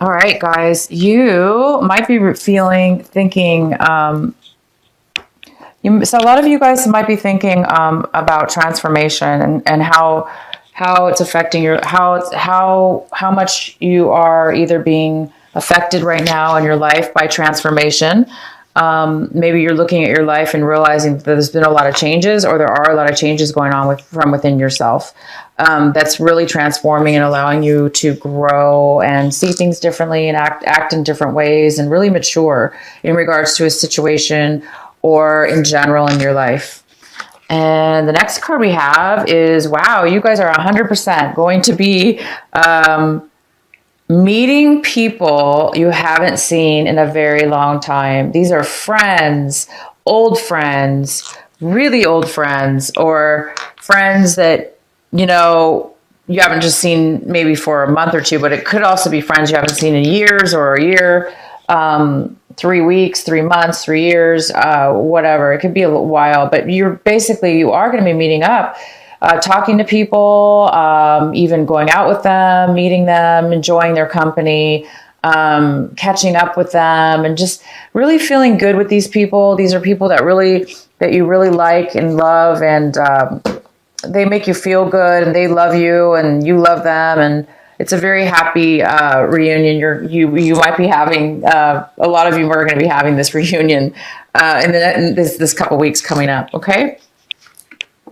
All right, guys, you might be thinking, so a lot of you guys might be thinking about transformation and how it's affecting how much you are either being affected right now in your life by transformation. Maybe you're looking at your life and realizing that there's been a lot of changes, or there are a lot of changes going on from within yourself. That's really transforming and allowing you to grow and see things differently and act in different ways and really mature in regards to a situation or in general in your life. And the next card we have is, wow, you guys are 100% going to be meeting people you haven't seen in a very long time. These are friends, really old friends, or friends that, you haven't just seen maybe for a month or two, but it could also be friends you haven't seen in years or a year, 3 weeks, 3 months, 3 years, whatever. It could be a little while, but you are going to be meeting up, talking to people, even going out with them, meeting them, enjoying their company, catching up with them, and just really feeling good with these people. These are people that you really like and love, and they make you feel good, and they love you, and you love them, and it's a very happy reunion. You might be having, a lot of you are going to be having this reunion in this couple weeks coming up. Okay.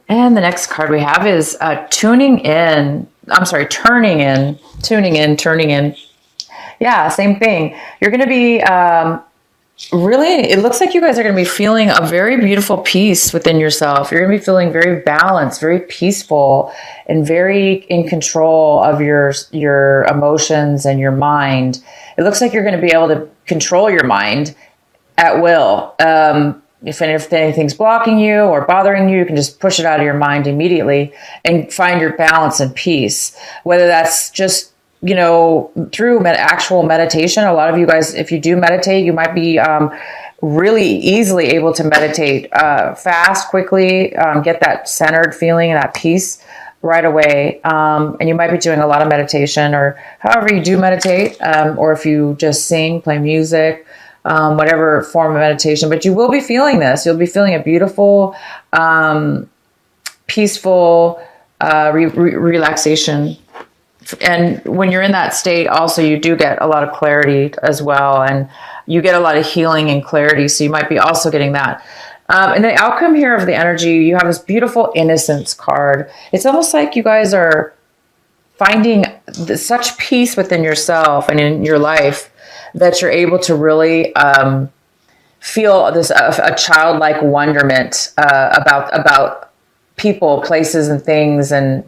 And the next card we have is turning in. Yeah, same thing. You're going to be really, it looks like you guys are going to be feeling a very beautiful peace within yourself. You're going to be feeling very balanced, very peaceful, and very in control of your emotions and your mind. It looks like you're going to be able to control your mind at will. If anything's blocking you or bothering you, you can just push it out of your mind immediately and find your balance and peace. Whether that's just, through actual meditation. A lot of you guys, if you do meditate, you might be really easily able to meditate fast, quickly, get that centered feeling and that peace right away. And you might be doing a lot of meditation, or however you do meditate, or if you just sing, play music, whatever form of meditation, but you will be feeling this. You'll be feeling a beautiful, peaceful relaxation. And when you're in that state, also, you do get a lot of clarity as well. And you get a lot of healing and clarity. So you might be also getting that. And the outcome here of the energy, you have this beautiful innocence card. It's almost like you guys are finding such peace within yourself and in your life that you're able to really feel this a childlike wonderment about people, places, and things, and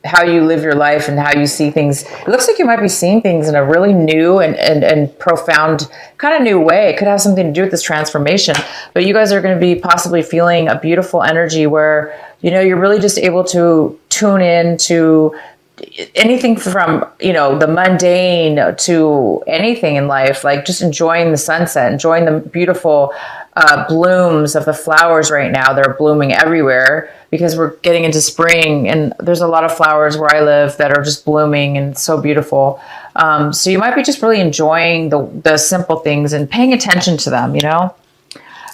how you live your life and how you see things. It looks like you might be seeing things in a really new and profound kind of new way. It could have something to do with this transformation, but you guys are going to be possibly feeling a beautiful energy where, you're really just able to tune in to anything from, the mundane to anything in life, like just enjoying the sunset, enjoying the beautiful blooms of the flowers right now. They're blooming everywhere because we're getting into spring, and there's a lot of flowers where I live that are just blooming and so beautiful. So you might be just really enjoying the simple things and paying attention to them,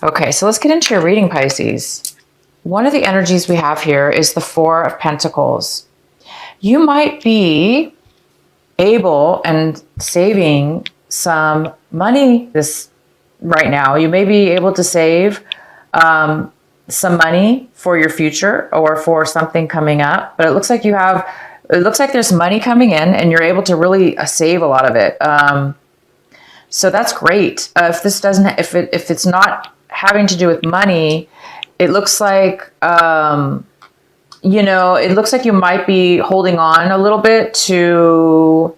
Okay, so let's get into your reading, Pisces. One of the energies we have here is the Four of Pentacles. You might be able and saving some money right now. You may be able to save some money for your future or for something coming up, but it looks like there's money coming in and you're able to really save a lot of it. So that's great. If it's not having to do with money, it looks like, it looks like you might be holding on a little bit to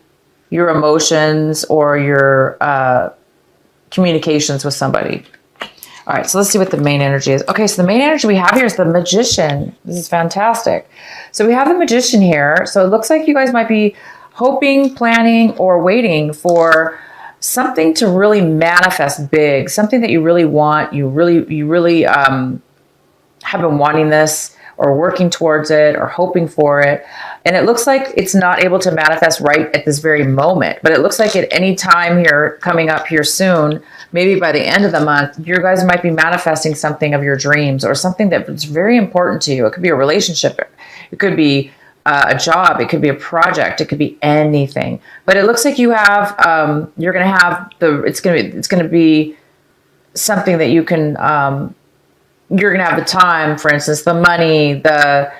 your emotions or your communications with somebody. All right, so let's see what the main energy is. Okay, so the main energy we have here is the Magician. This is fantastic. So we have the Magician here. So it looks like you guys might be hoping, planning, or waiting for something to really manifest big, something that you really want. You really have been wanting this, or working towards it or hoping for it. And it looks like it's not able to manifest right at this very moment, but it looks like at any time here coming up here soon, maybe by the end of the month, you guys might be manifesting something of your dreams or something that's very important to you. It could be a relationship. It could be a job. It could be a project. It could be anything. But it looks like you have, you're going to have it's going to be something that you can, you're going to have the time, for instance, the money, the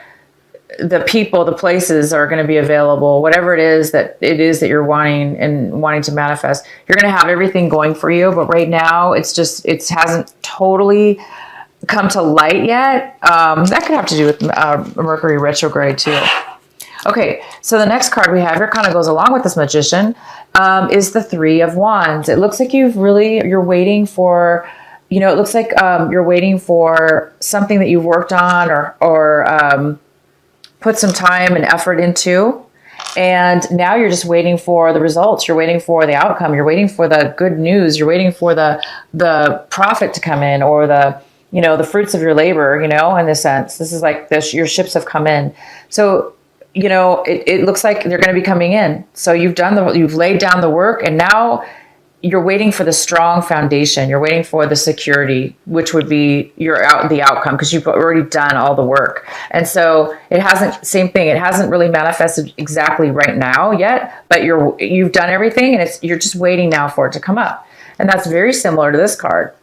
people, the places are going to be available, whatever it is that you're wanting to manifest. You're going to have everything going for you. But right now it hasn't totally come to light yet. That could have to do with Mercury retrograde too. Okay, so the next card we have here kind of goes along with this Magician, is the Three of Wands. It looks like you're waiting for, it looks like you're waiting for something that you've worked on or put some time and effort into. And now you're just waiting for the results. You're waiting for the outcome. You're waiting for the good news. You're waiting for the profit to come in, or the fruits of your labor, in this sense. This is like this, your ships have come in. So, it looks like they're going to be coming in. So you've laid down the work, and now you're waiting for the strong foundation. You're waiting for the security, which would be the outcome, because you've already done all the work. And so it hasn't really manifested exactly right now yet, but you've done everything, and you're just waiting now for it to come up. And that's very similar to this card.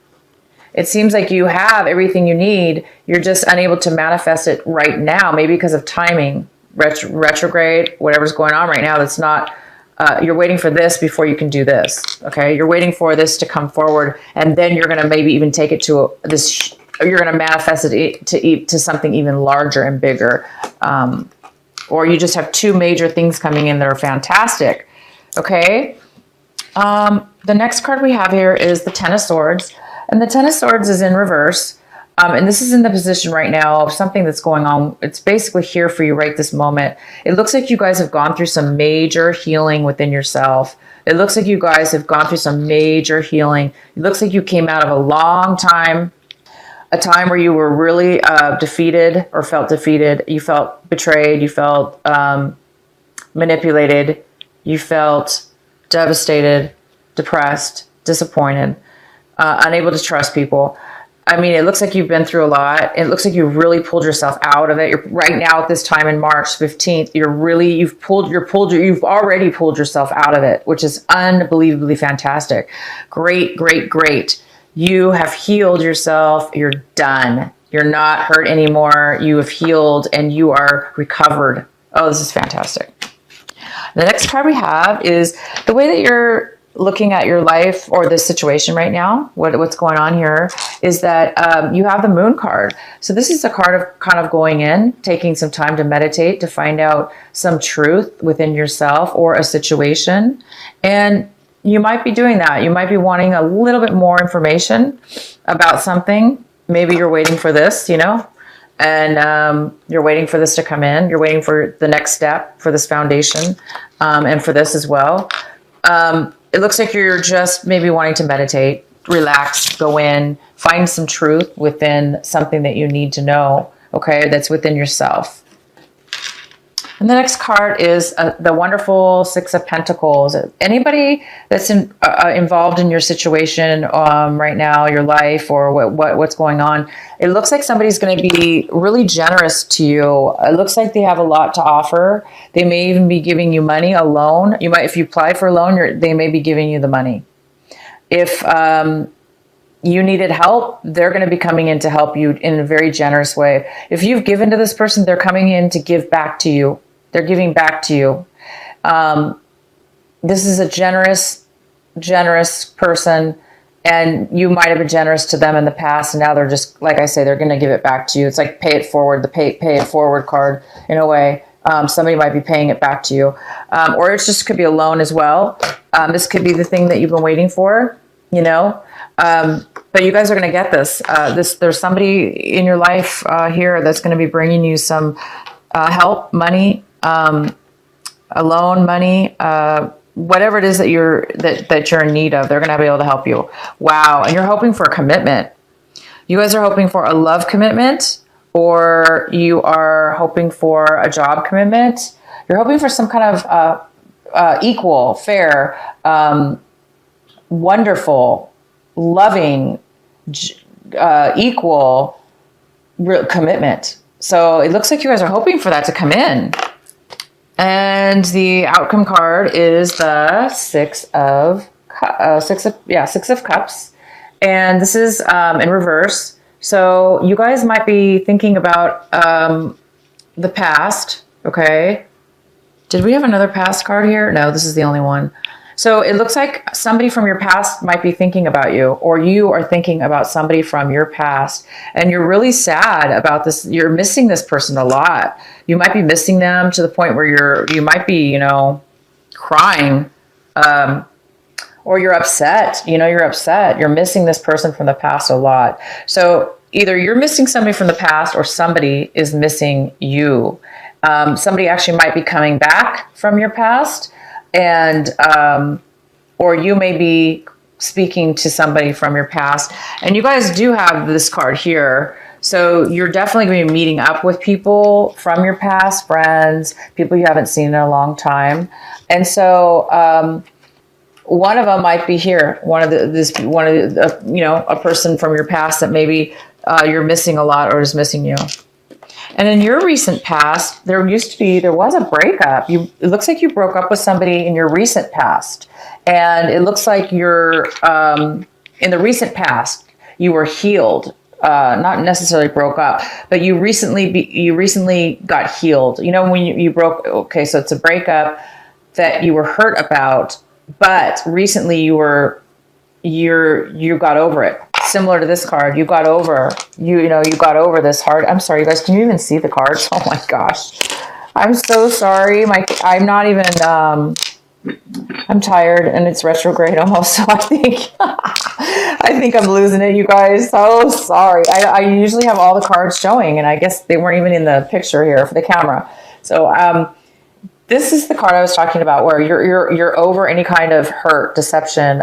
It seems like you have everything you need. You're just unable to manifest it right now, maybe because of timing, retrograde, whatever's going on right now. That's not, you're waiting for this before you can do this. Okay. You're waiting for this to come forward, and then you're going to maybe even take it to you're going to manifest it to something even larger and bigger. Or you just have two major things coming in that are fantastic. Okay. The next card we have here is the Ten of Swords. And the Ten of Swords is in reverse. And this is in the position right now of something that's going on. It's basically here for you right this moment. It looks like you guys have gone through some major healing within yourself. It looks like you guys have gone through some major healing. It looks like you came out of a long time, a time where you were really defeated or felt defeated. You felt betrayed. You felt manipulated. You felt devastated, depressed, disappointed, unable to trust people. I mean, it looks like you've been through a lot. It looks like you really pulled yourself out of it. You're right now at this time in March 15th, you've already pulled yourself out of it, which is unbelievably fantastic. Great, great, great. You have healed yourself. You're done. You're not hurt anymore. You have healed and you are recovered. Oh, this is fantastic. The next card we have is the way that you're looking at your life or this situation right now. What's going on here is that you have the Moon card. So this is a card of kind of going in, taking some time to meditate, to find out some truth within yourself or a situation. And you might be doing that. You might be wanting a little bit more information about something. Maybe you're waiting for this, and you're waiting for this to come in. You're waiting for the next step, for this foundation, and for this as well. It looks like you're just maybe wanting to meditate, relax, go in, find some truth within something that you need to know, okay, that's within yourself. And the next card is the wonderful Six of Pentacles. Anybody that's involved in your situation right now, your life, or what's going on, it looks like somebody's going to be really generous to you. It looks like they have a lot to offer. They may even be giving you money, a loan. If you apply for a loan, they may be giving you the money. If you needed help, they're going to be coming in to help you in a very generous way. If you've given to this person, they're coming in to give back to you. They're giving back to you. This is a generous person, and you might have been generous to them in the past, and now they're just, like I say, they're going to give it back to you. It's like pay it forward, the pay it forward card in a way. Somebody might be paying it back to you. Or it just could be a loan as well. This could be the thing that you've been waiting for, but you guys are going to get this. There's somebody in your life here that's going to be bringing you some help, money, a loan, money, whatever it is that you're in need of. They're going to be able to help you. Wow. And you're hoping for a commitment. You guys are hoping for a love commitment, or you are hoping for a job commitment. You're hoping for some kind of equal, fair, wonderful, loving, equal commitment. So it looks like you guys are hoping for that to come in. And the outcome card is the Six of Cups. And this is in reverse. So you guys might be thinking about the past, okay? Did we have another past card here? No, this is the only one. So it looks like somebody from your past might be thinking about you, or you are thinking about somebody from your past, and you're really sad about this. You're missing this person a lot. You might be missing them to the point where you might be, you know, crying, or you're upset. You know, you're upset. You're missing this person from the past a lot. So either you're missing somebody from the past, or somebody is missing you. Somebody actually might be coming back from your past, and or you may be speaking to somebody from your past. And you guys do have this card here, so you're definitely going to be meeting up with people from your past, friends, people you haven't seen in a long time. And so one of them might be here, a person from your past that maybe you're missing a lot, or is missing you. And in your recent past, there was a breakup. It looks like you broke up with somebody in your recent past. And it looks like you're, in the recent past, you were healed. Not necessarily broke up, but you recently got healed. You know, when you broke, okay, so it's a breakup that you were hurt about, but recently you got over it. Similar to this card, you got over this hard. I'm sorry, you guys, can you even see the cards? Oh my gosh. I'm so sorry. I'm not even, I'm tired, and it's retrograde almost. So I think I'm losing it, you guys. So sorry. I usually have all the cards showing, and I guess they weren't even in the picture here for the camera. So, this is the card I was talking about, where you're over any kind of hurt, deception,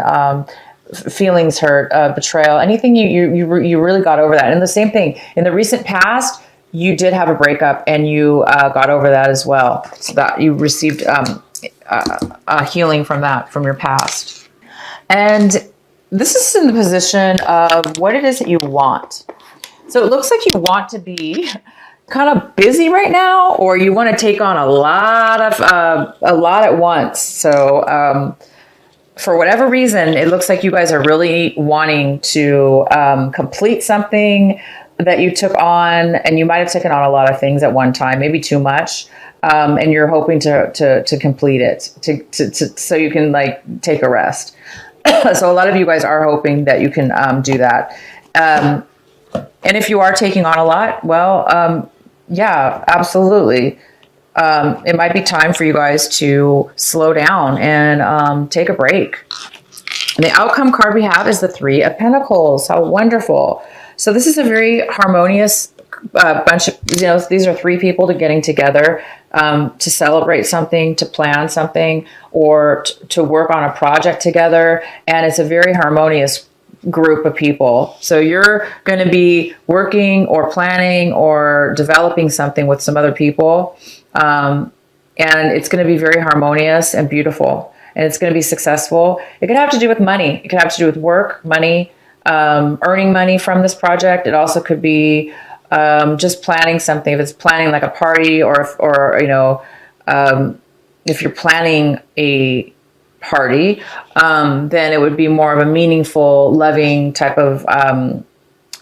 feelings hurt, betrayal, anything you really got over that. And the same thing in the recent past, you did have a breakup, and you got over that as well. So that you received a healing from that, from your past. And this is in the position of what it is that you want. So it looks like you want to be kind of busy right now, or you want to take on a lot at once. So for whatever reason, it looks like you guys are really wanting to complete something that you took on, and you might have taken on a lot of things at one time, maybe too much, and you're hoping to complete it, so you can like take a rest. So a lot of you guys are hoping that you can do that. And if you are taking on a lot, well, yeah, absolutely. It might be time for you guys to slow down and take a break. And the outcome card we have is the Three of Pentacles. How wonderful. So this is a very harmonious bunch of, these are three people getting together to celebrate something, to plan something, or to work on a project together. And it's a very harmonious group of people. So you're going to be working or planning or developing something with some other people. And it's going to be very harmonious and beautiful, and it's going to be successful. It could have to do with money. It could have to do with work, money, earning money from this project. It also could be just planning something. If it's planning like a party, or if you're planning a party, then it would be more of a meaningful, loving type of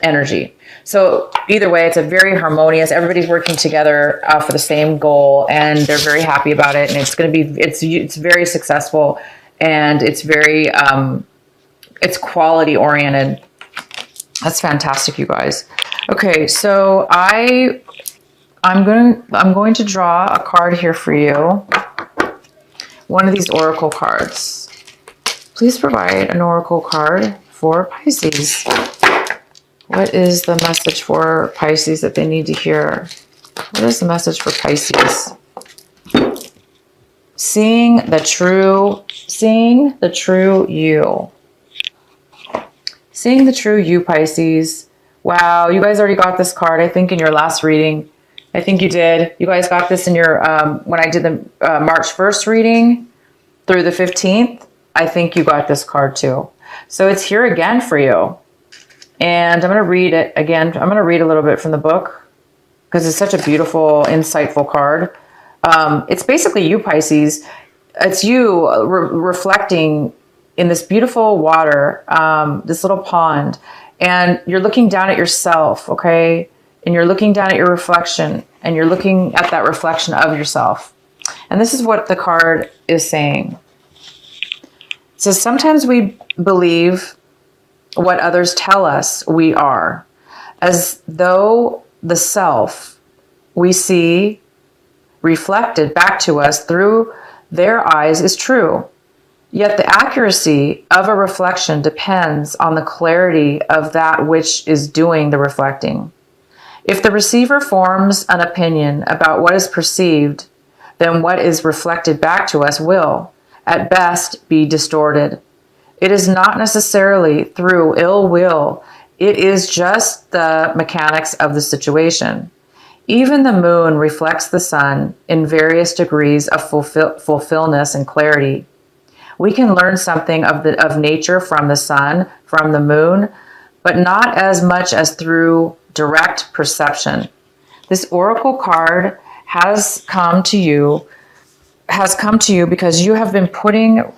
energy. So either way, it's a very harmonious, everybody's working together for the same goal, and they're very happy about it. And it's going to be, it's very successful, and it's very, it's quality oriented. That's fantastic, you guys. Okay. So I'm going to draw a card here for you. One of these oracle cards. Please provide an oracle card for Pisces. What is the message for Pisces that they need to hear? What is the message for Pisces? Seeing the true you. Seeing the true you, Pisces. Wow, you guys already got this card, I think, in your last reading. I think you did. You guys got this in your, when I did the March 1st reading through the 15th, I think you got this card too. So it's here again for you. And I'm going to read it again. I'm going to read a little bit from the book because it's such a beautiful, insightful card. It's basically you, Pisces. It's you reflecting in this beautiful water, this little pond, and you're looking down at yourself, okay? And you're looking down at your reflection, and you're looking at that reflection of yourself. And this is what the card is saying. It says, sometimes we believe what others tell us we are, as though the self we see reflected back to us through their eyes is true. Yet the accuracy of a reflection depends on the clarity of that which is doing the reflecting. If the receiver forms an opinion about what is perceived, then what is reflected back to us will, at best, be distorted. It is not necessarily through ill will. It is just the mechanics of the situation. Even the moon reflects the sun in various degrees of fulfillment and clarity. We can learn something of nature from the sun, from the moon, but not as much as through direct perception. This oracle card has come to you because you have been putting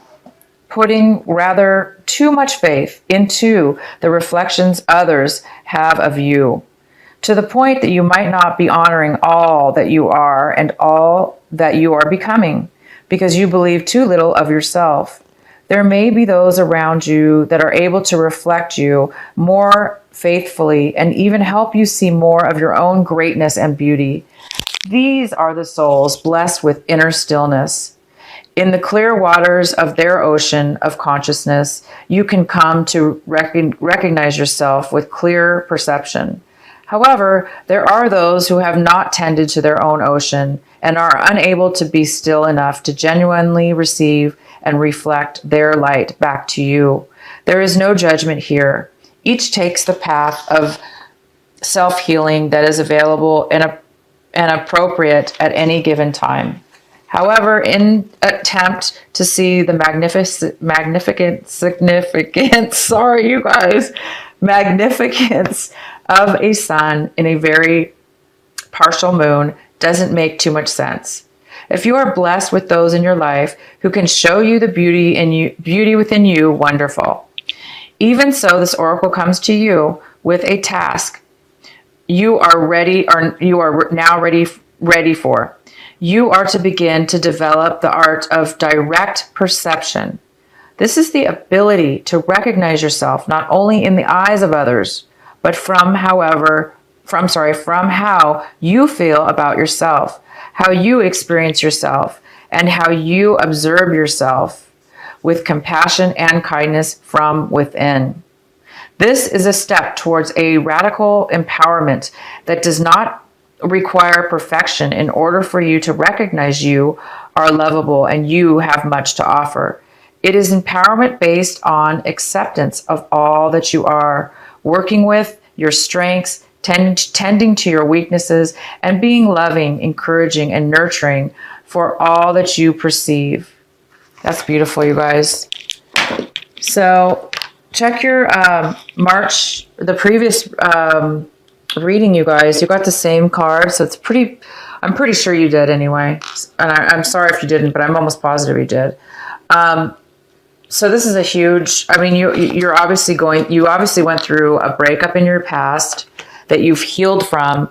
rather too much faith into the reflections others have of you, to the point that you might not be honoring all that you are and all that you are becoming, because you believe too little of yourself. There may be those around you that are able to reflect you more faithfully and even help you see more of your own greatness and beauty. These are the souls blessed with inner stillness. In the clear waters of their ocean of consciousness, you can come to recognize yourself with clear perception. However, there are those who have not tended to their own ocean and are unable to be still enough to genuinely receive and reflect their light back to you. There is no judgment here. Each takes the path of self-healing that is available and appropriate at any given time. However, in attempt to see the magnificence of a sun in a very partial moon doesn't make too much sense. If you are blessed with those in your life who can show you the beauty within you, wonderful. Even so, this oracle comes to you with a task you are now ready for. You are to begin to develop the art of direct perception. This is the ability to recognize yourself not only in the eyes of others, but from how you feel about yourself, how you experience yourself, and how you observe yourself with compassion and kindness from within. This is a step towards a radical empowerment that does not require perfection in order for you to recognize you are lovable and you have much to offer. It is empowerment based on acceptance of all that you are, working with your strengths, tending to your weaknesses, and being loving, encouraging, and nurturing for all that you perceive. That's beautiful, you guys. So check your the previous reading, you guys. You got the same card, so I'm pretty sure you did anyway. And I'm sorry if you didn't, but I'm almost positive you did. So this is a huge, you obviously went through a breakup in your past that you've healed from.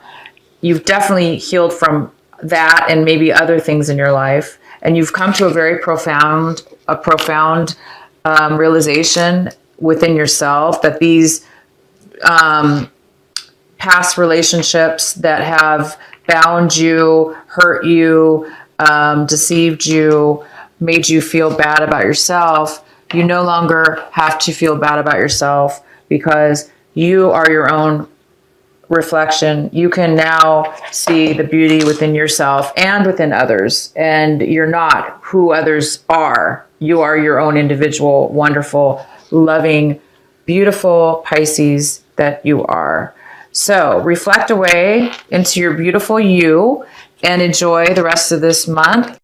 You've definitely healed from that and maybe other things in your life. And you've come to a very profound realization within yourself that these past relationships that have bound you, hurt you, deceived you, made you feel bad about yourself, you no longer have to feel bad about yourself because you are your own reflection. You can now see the beauty within yourself and within others, and you're not who others are. You are your own individual, wonderful, loving, beautiful Pisces that you are. So reflect away into your beautiful you and enjoy the rest of this month.